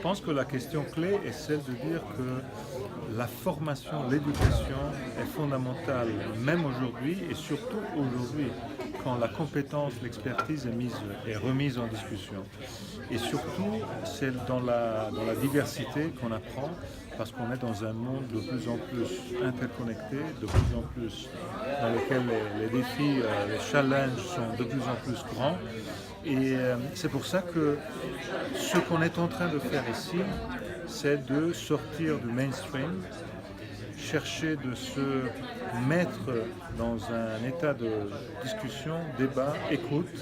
pense que la question clé est celle de dire que la formation, l'éducation est fondamentale, même aujourd'hui et surtout aujourd'hui, quand la compétence, l'expertise est remise en discussion. Et surtout, c'est dans la diversité qu'on apprend, parce qu'on est dans un monde de plus en plus interconnecté, de plus en plus dans lequel les défis, les challenges sont de plus en plus grands. Et c'est pour ça que ce qu'on est en train de faire ici, c'est de sortir du mainstream, chercher de se mettre dans un état de discussion, débat, écoute,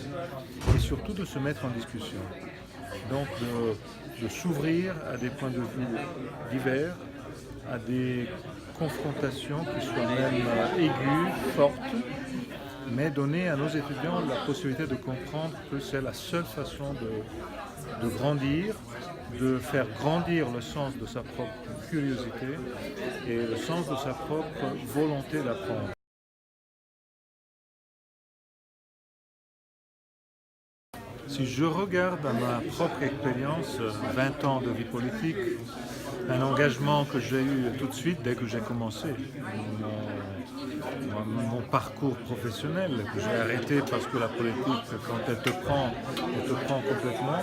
et surtout de se mettre en discussion. Donc de s'ouvrir à des points de vue divers, à des confrontations qui soient même aiguës, fortes, mais donner à nos étudiants la possibilité de comprendre que c'est la seule façon de grandir, de faire grandir le sens de sa propre curiosité et le sens de sa propre volonté d'apprendre. Si je regarde à ma propre expérience, 20 ans de vie politique, un engagement que j'ai eu tout de suite dès que j'ai commencé, mon parcours professionnel, que j'ai arrêté parce que la politique, quand elle te prend complètement.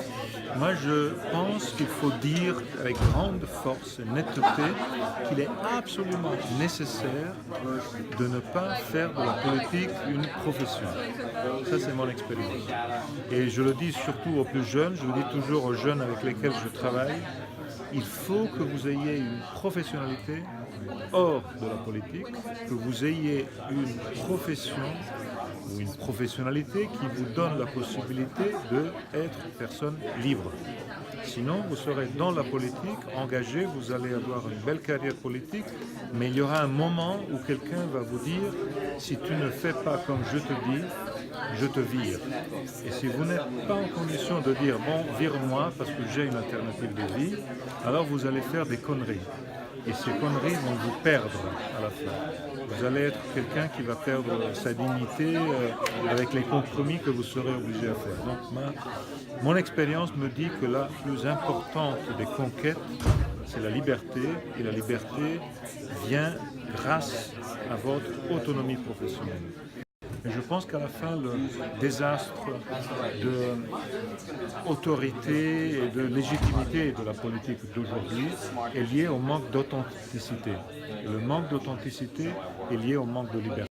Moi, je pense qu'il faut dire avec grande force et netteté qu'il est absolument nécessaire de ne pas faire de la politique une profession. Ça, c'est mon expérience. Et je le dis surtout aux plus jeunes, je le dis toujours aux jeunes avec lesquels je travaille, il faut que vous ayez une professionnalité hors de la politique, que vous ayez une profession ou une professionnalité qui vous donne la possibilité d'être personne libre. Sinon, vous serez dans la politique, engagé, vous allez avoir une belle carrière politique, mais il y aura un moment où quelqu'un va vous dire « si tu ne fais pas comme je te dis, je te vire ». Et si vous n'êtes pas en condition de dire « bon, vire-moi parce que j'ai une alternative de vie », alors vous allez faire des conneries. Et ces conneries vont vous perdre à la fin. Vous allez être quelqu'un qui va perdre sa dignité avec les compromis que vous serez obligé à faire. Donc mon expérience me dit que la plus importante des conquêtes, c'est la liberté. Et la liberté vient grâce à votre autonomie professionnelle. Et je pense qu'à la fin, le désastre de autorité et de légitimité de la politique d'aujourd'hui est lié au manque d'authenticité. Le manque d'authenticité est lié au manque de liberté.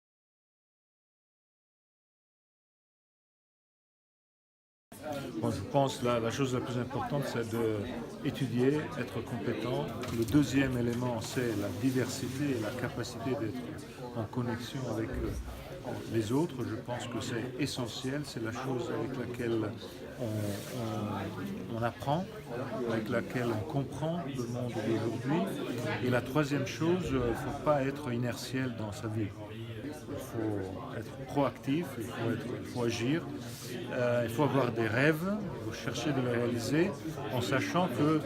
Bon, je pense que la chose la plus importante, c'est d'étudier, être compétent. Le deuxième élément, c'est la diversité et la capacité d'être en connexion avec les autres. Je pense que c'est essentiel, c'est la chose avec laquelle on apprend, avec laquelle on comprend le monde d'aujourd'hui. Et la troisième chose, il ne faut pas être inertiel dans sa vie. Il faut être proactif, il faut agir, il faut avoir des rêves, il faut chercher de les réaliser en sachant que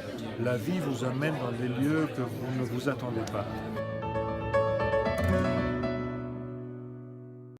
la vie vous amène dans des lieux que vous ne vous attendez pas.